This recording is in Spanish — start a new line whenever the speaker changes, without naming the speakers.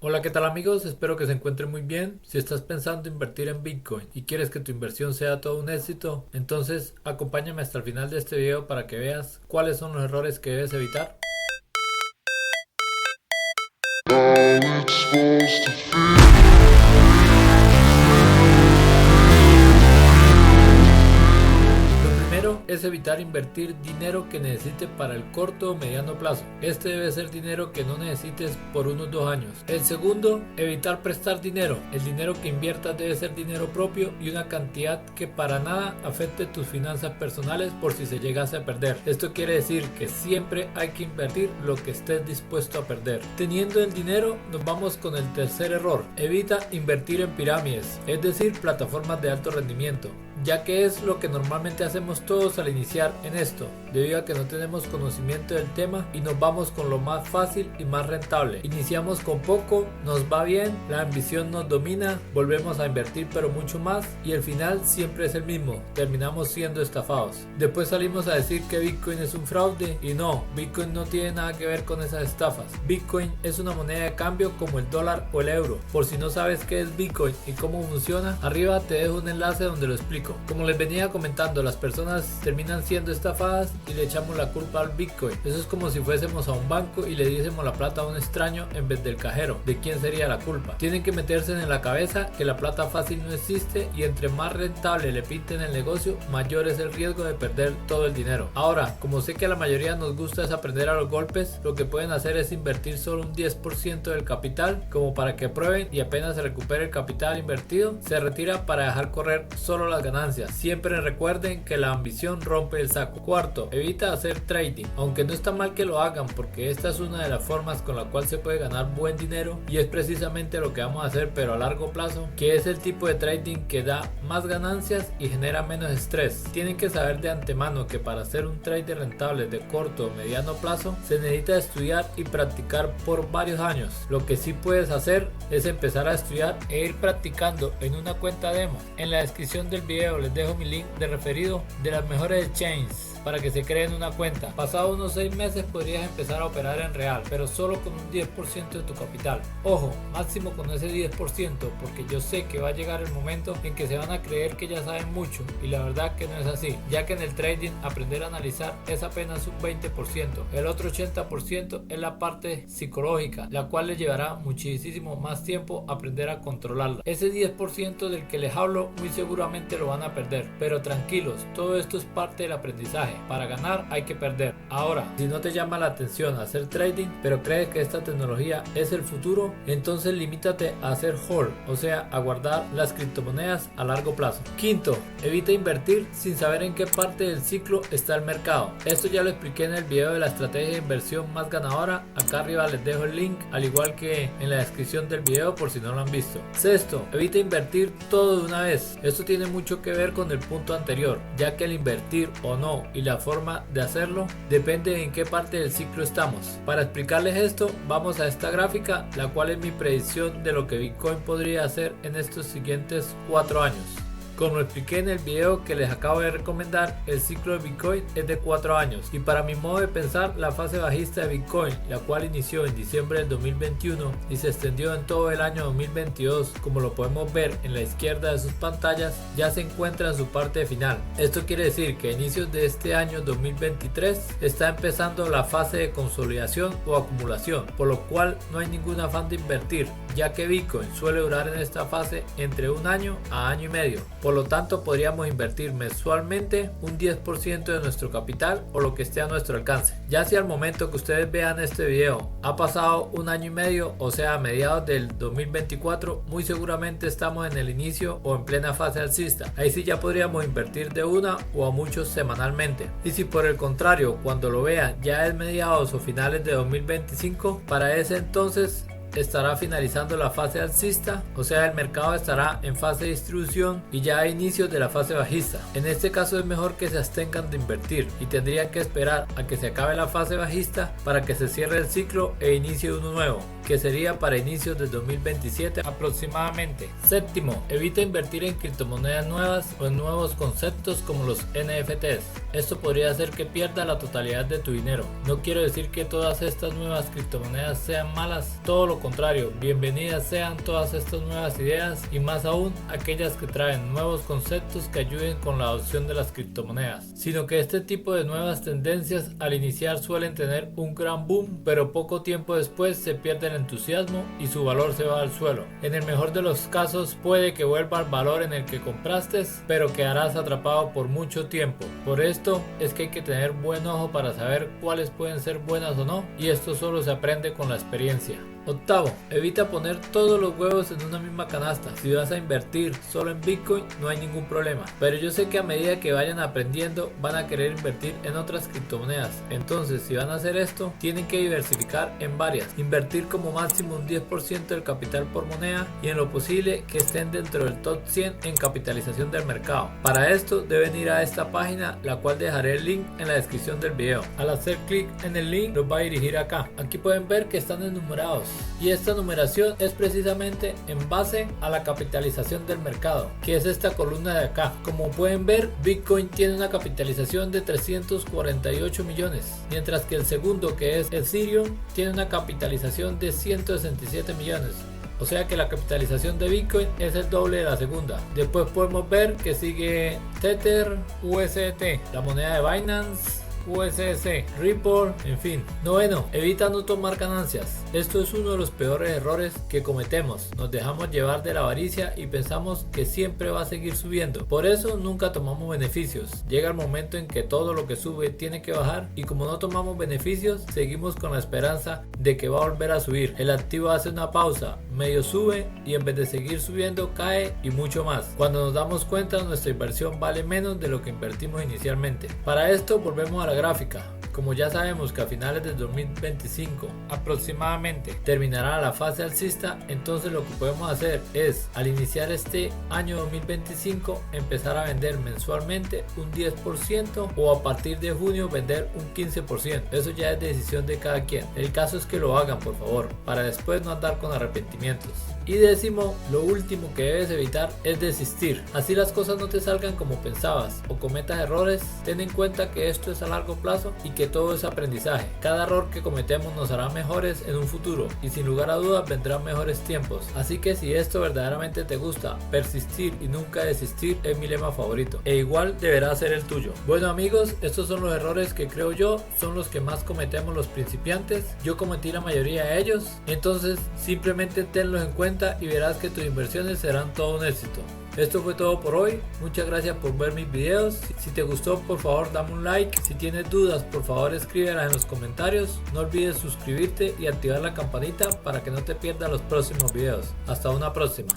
Hola, ¿qué tal amigos? Espero que se encuentren muy bien. Si estás pensando invertir en Bitcoin y quieres que tu inversión sea todo un éxito, entonces acompáñame hasta el final de este video para que veas cuáles son los errores que debes evitar. Lo primero es evitar invertir dinero que necesites para el corto o mediano plazo. Este debe ser dinero que no necesites por unos 2 años. El segundo, evitar prestar dinero. El dinero que inviertas debe ser dinero propio y una cantidad que para nada afecte tus finanzas personales por si se llegase a perder. Esto quiere decir que siempre hay que invertir lo que estés dispuesto a perder. Teniendo el dinero, nos vamos con el tercer error. Evita invertir en pirámides, es decir, plataformas de alto rendimiento, ya que es lo que normalmente hacemos todos al iniciar en esto, debido a que no tenemos conocimiento del tema y nos vamos con lo más fácil y más rentable. Iniciamos con poco, nos va bien, la ambición nos domina, volvemos a invertir pero mucho más y el final siempre es el mismo, terminamos siendo estafados. Después salimos a decir que Bitcoin es un fraude y no, Bitcoin no tiene nada que ver con esas estafas. Bitcoin es una moneda de cambio como el dólar o el euro. Por si no sabes qué es Bitcoin y cómo funciona, arriba te dejo un enlace donde lo explico. Como les venía comentando, las personas terminan siendo estafadas y le echamos la culpa al Bitcoin. Eso es como si fuésemos a un banco y le diésemos la plata a un extraño en vez del cajero. ¿De quién sería la culpa? Tienen que meterse en la cabeza que la plata fácil no existe y entre más rentable le pinten el negocio, mayor es el riesgo de perder todo el dinero. Ahora, como sé que a la mayoría nos gusta es aprender a los golpes, lo que pueden hacer es invertir solo un 10% del capital como para que prueben y apenas se recupere el capital invertido, se retira para dejar correr solo las ganancias. Siempre recuerden que la ambición rompe el saco. Cuarto, evita hacer trading, aunque no está mal que lo hagan porque esta es una de las formas con la cual se puede ganar buen dinero y es precisamente lo que vamos a hacer pero a largo plazo, que es el tipo de trading que da más ganancias y genera menos estrés. Tienen que saber de antemano que para ser un trader rentable de corto o mediano plazo se necesita estudiar y practicar por varios años. Lo que sí puedes hacer es empezar a estudiar e ir practicando en una cuenta demo. En la descripción del video les dejo mi link de referido de las mejores exchanges para que se creen una cuenta. Pasado unos 6 meses podrías empezar a operar en real, pero solo con un 10% de tu capital. Ojo, máximo con ese 10%, porque yo sé que va a llegar el momento en que se van a creer que ya saben mucho y la verdad que no es así, ya que en el trading aprender a analizar es apenas un 20%. El otro 80% es la parte psicológica, la cual les llevará muchísimo más tiempo aprender a controlarla. Ese 10% del que les hablo muy seguramente lo van a perder, pero tranquilos, todo esto es parte del aprendizaje. Para ganar hay que perder. Ahora, si no te llama la atención hacer trading, pero crees que esta tecnología es el futuro, entonces limítate a hacer hold, o sea, a guardar las criptomonedas a largo plazo. Quinto, evita invertir sin saber en qué parte del ciclo está el mercado. Esto ya lo expliqué en el video de la estrategia de inversión más ganadora. Acá arriba les dejo el link, al igual que en la descripción del video por si no lo han visto. Sexto, evita invertir todo de una vez. Esto tiene mucho que ver con el punto anterior, ya que el invertir o no y la forma de hacerlo depende de en qué parte del ciclo estamos. Para explicarles esto, vamos a esta gráfica, la cual es mi predicción de lo que Bitcoin podría hacer en estos siguientes 4 años. Como lo expliqué en el video que les acabo de recomendar, el ciclo de Bitcoin es de 4 años y para mi modo de pensar, la fase bajista de Bitcoin, la cual inició en diciembre del 2021 y se extendió en todo el año 2022, como lo podemos ver en la izquierda de sus pantallas, ya se encuentra en su parte final. Esto quiere decir que a inicios de este año 2023 está empezando la fase de consolidación o acumulación, por lo cual no hay ningún afán de invertir, ya que Bitcoin suele durar en esta fase entre un año a año y medio. Por lo tanto, podríamos invertir mensualmente un 10% de nuestro capital o lo que esté a nuestro alcance. Ya si al momento que ustedes vean este video ha pasado un año y medio, o sea, a mediados del 2024, muy seguramente estamos en el inicio o en plena fase alcista. Ahí sí ya podríamos invertir de una o a muchos semanalmente. Y si por el contrario, cuando lo vean ya es mediados o finales de 2025, para ese entonces estará finalizando la fase alcista, o sea, el mercado estará en fase de distribución y ya a inicios de la fase bajista. En este caso es mejor que se abstengan de invertir y tendrían que esperar a que se acabe la fase bajista para que se cierre el ciclo e inicie uno nuevo, que sería para inicios de 2027 aproximadamente. Séptimo, evita invertir en criptomonedas nuevas o en nuevos conceptos como los NFTs. Esto podría hacer que pierda la totalidad de tu dinero. No quiero decir que todas estas nuevas criptomonedas sean malas, todo lo contrario, bienvenidas sean todas estas nuevas ideas y más aún aquellas que traen nuevos conceptos que ayuden con la adopción de las criptomonedas, sino que este tipo de nuevas tendencias al iniciar suelen tener un gran boom, pero poco tiempo después se pierde el entusiasmo y su valor se va al suelo. En el mejor de los casos puede que vuelva al valor en el que compraste, pero quedarás atrapado por mucho tiempo. Por esto es que hay que tener buen ojo para saber cuáles pueden ser buenas o no, y esto solo se aprende con la experiencia. Octavo, evita poner todos los huevos en una misma canasta. Si vas a invertir solo en Bitcoin no hay ningún problema, pero yo sé que a medida que vayan aprendiendo van a querer invertir en otras criptomonedas. Entonces si van a hacer esto tienen que diversificar en varias, invertir como máximo un 10% del capital por moneda y en lo posible que estén dentro del top 100 en capitalización del mercado. Para esto deben ir a esta página, la cual dejaré el link en la descripción del video. Al hacer clic en el link los va a dirigir acá. Aquí pueden ver que están enumerados. Y esta numeración es precisamente en base a la capitalización del mercado, que es esta columna de acá. Como pueden ver, Bitcoin tiene una capitalización de 348 millones, mientras que el segundo, que es Ethereum, tiene una capitalización de 167 millones. O sea que la capitalización de Bitcoin es el doble de la segunda. Después podemos ver que sigue Tether, USDT, la moneda de Binance, USDC, Ripple, en fin. Noveno, evita no tomar ganancias. Esto es uno de los peores errores que cometemos. Nos dejamos llevar de la avaricia y pensamos que siempre va a seguir subiendo. Por eso nunca tomamos beneficios. Llega el momento en que todo lo que sube tiene que bajar y como no tomamos beneficios, seguimos con la esperanza de que va a volver a subir. El activo hace una pausa, medio sube y en vez de seguir subiendo cae y mucho más. Cuando nos damos cuenta nuestra inversión vale menos de lo que invertimos inicialmente. Para esto volvemos a la gráfica. Como ya sabemos que a finales del 2025 aproximadamente terminará la fase alcista, entonces lo que podemos hacer es, al iniciar este año 2025, empezar a vender mensualmente un 10% o a partir de junio vender un 15%. Eso ya es decisión de cada quien. El caso es que lo hagan, por favor, para después no andar con arrepentimientos. Y décimo, lo último que debes evitar es desistir. Así las cosas no te salgan como pensabas o cometas errores, ten en cuenta que esto es a largo plazo y que todo es aprendizaje. Cada error que cometemos nos hará mejores en un futuro y sin lugar a dudas vendrán mejores tiempos. Así que si esto verdaderamente te gusta, persistir y nunca desistir es mi lema favorito, e igual deberá ser el tuyo. Bueno amigos, estos son los errores que creo yo son los que más cometemos los principiantes. Yo cometí la mayoría de ellos, entonces simplemente tenlos en cuenta y verás que tus inversiones serán todo un éxito. Esto fue todo por hoy, muchas gracias por ver mis videos. Si te gustó, por favor dame un like. Si tienes dudas, por favor escríbelas en los comentarios. No olvides suscribirte y activar la campanita para que no te pierdas los próximos videos. Hasta una próxima.